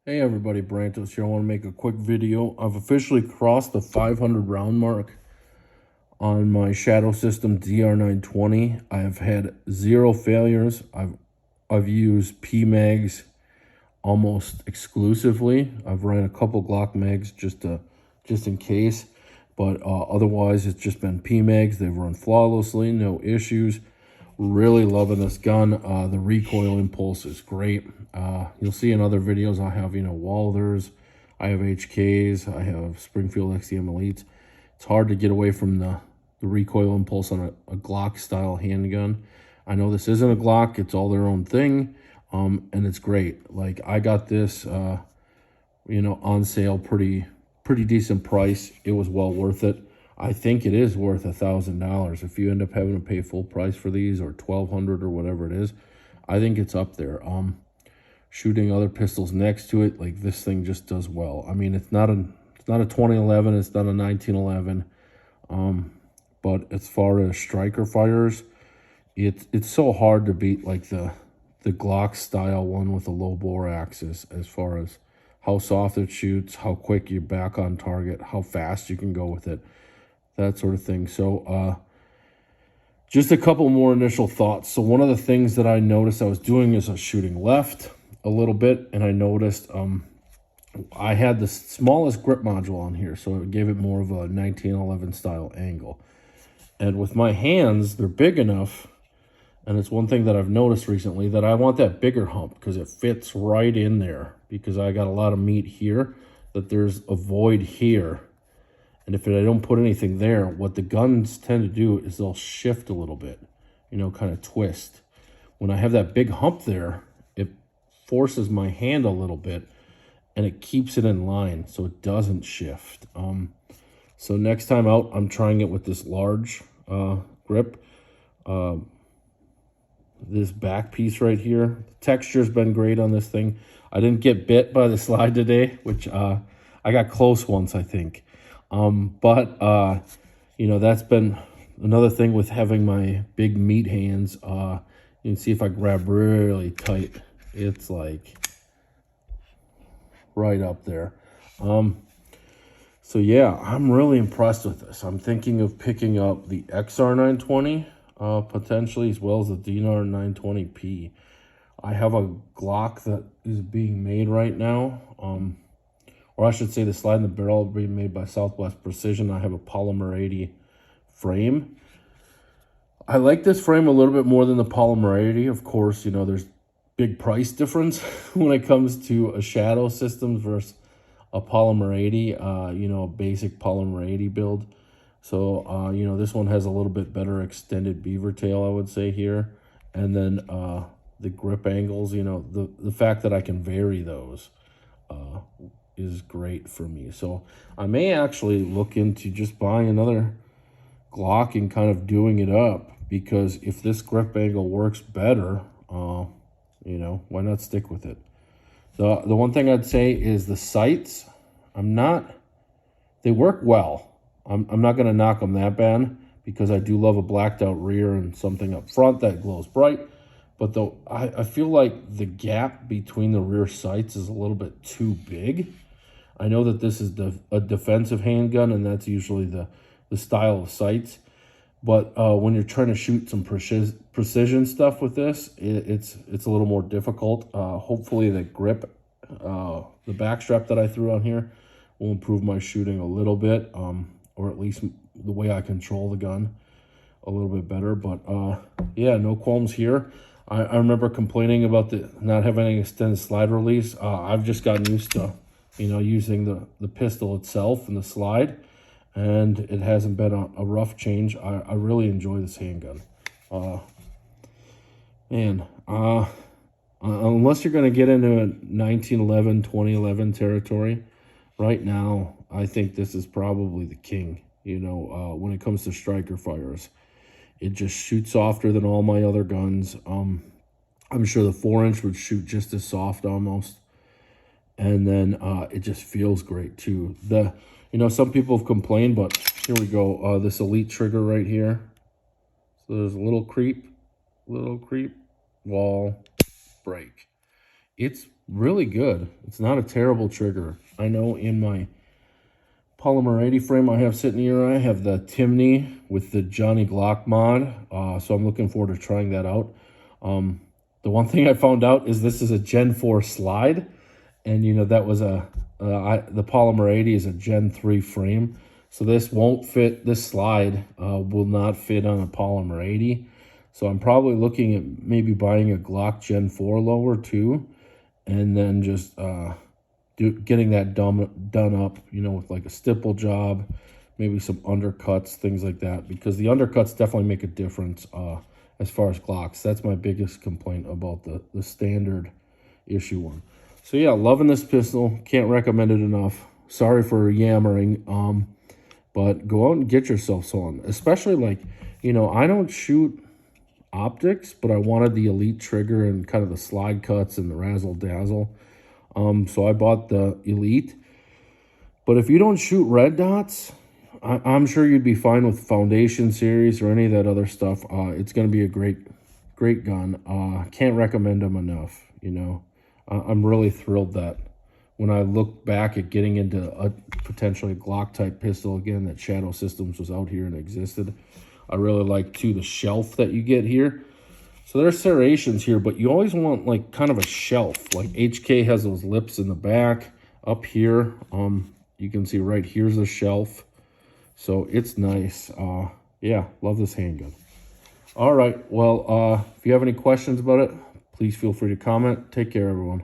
Hey everybody, Brantos here. I want to make a quick video. I've officially crossed the 500 round mark on my Shadow Systems DR920. I have had zero failures. I've used PMags almost exclusively. I've ran a couple Glock mags just in case, but otherwise it's just been PMags. They've run flawlessly, no issues. Really loving this gun. The recoil impulse is great. You'll see in other videos I have, Walders, I have HKs, I have Springfield XDM Elites. It's hard to get away from the recoil impulse on a Glock style handgun. I know this isn't a Glock, it's all their own thing, and it's great. Like, I got this, on sale, pretty decent price. It was well worth it. I think it is worth $1,000 if you end up having to pay full price for these, or $1,200 or whatever it is. I think it's up there. Shooting other pistols next to it, like, this thing just does well. I mean, it's not a 2011, it's not a 1911, but as far as striker fires, it's so hard to beat like the Glock style one with a low bore axis, as far as how soft it shoots, how quick you're back on target, how fast you can go with it, that sort of thing. So just a couple more initial thoughts. So one of the things that I noticed I was doing is I was shooting left a little bit, and I noticed I had the smallest grip module on here, so it gave it more of a 1911 style angle. And with my hands, they're big enough, and it's one thing that I've noticed recently, that I want that bigger hump because it fits right in there, because I got a lot of meat here, that there's a void here. And if I don't put anything there, what the guns tend to do is they'll shift a little bit, kind of twist. When I have that big hump there, it forces my hand a little bit, and it keeps it in line so it doesn't shift. So next time out, I'm trying it with this large grip. This back piece right here, the texture's been great on this thing. I didn't get bit by the slide today, which I got close once, I think. But that's been another thing with having my big meat hands. You can see if I grab really tight, it's like right up there. So yeah, I'm really impressed with this. I'm thinking of picking up the XR920, potentially, as well as the DR920P. I have a Glock that is being made right now, or I should say the slide in the barrel being made by Southwest Precision. I have a Polymer 80 frame. I like this frame a little bit more than the Polymer 80. Of course, there's big price difference when it comes to a Shadow Systems versus a Polymer 80, a basic Polymer 80 build. So, this one has a little bit better extended beaver tail, I would say, here. And then the grip angles, the fact that I can vary those is great for me. So I may actually look into just buying another Glock and kind of doing it up, because if this grip angle works better, why not stick with it? The one thing I'd say is the sights. They work well. I'm not going to knock them that bad, because I do love a blacked out rear and something up front that glows bright. But though I feel like the gap between the rear sights is a little bit too big. I know that this is a defensive handgun, and that's usually the style of sights. But when you're trying to shoot some precision stuff with this, it's a little more difficult. Hopefully the grip, the back strap that I threw on here, will improve my shooting a little bit, or at least the way I control the gun a little bit better. But yeah, no qualms here. I remember complaining about not having an extended slide release. I've just gotten used to using the pistol itself and the slide, and it hasn't been a rough change. I really enjoy this handgun. Unless you're going to get into a 1911, 2011 territory, right now, I think this is probably the king, when it comes to striker fires. It just shoots softer than all my other guns. I'm sure the 4-inch would shoot just as soft almost. And then it just feels great too. Some people have complained, but here we go. This Elite trigger right here. So there's a little creep, wall, break. It's really good. It's not a terrible trigger. I know in my polymer 80 frame I have sitting here, I have the Timney with the Johnny Glock mod, so I'm looking forward to trying that out. The one thing I found out is this is a Gen 4 slide, and you know that was the polymer 80 is a Gen 3 frame, so this won't fit. This slide will not fit on a polymer 80, so I'm probably looking at maybe buying a Glock Gen 4 lower too, and then just getting that done up, you know, with like a stipple job, maybe some undercuts, things like that, because the undercuts definitely make a difference as far as Glocks. That's my biggest complaint about the standard issue one. So yeah, loving this pistol. Can't recommend it enough. Sorry for yammering, but go out and get yourself some. Especially like, you know, I don't shoot optics, but I wanted the Elite trigger and kind of the slide cuts and the razzle dazzle. So I bought the Elite. But if you don't shoot red dots, I'm sure you'd be fine with Foundation series or any of that other stuff. It's going to be a great gun. Can't recommend them enough, you know. I'm really thrilled that when I look back at getting into a potentially Glock-type pistol again, that Shadow Systems was out here and existed. I really like, too, the shelf that you get here. So there's serrations here, but you always want, like, kind of a shelf. Like, HK has those lips in the back. Up here, you can see right here's the shelf. So it's nice. Yeah, love this handgun. All right, well, if you have any questions about it, please feel free to comment. Take care, everyone.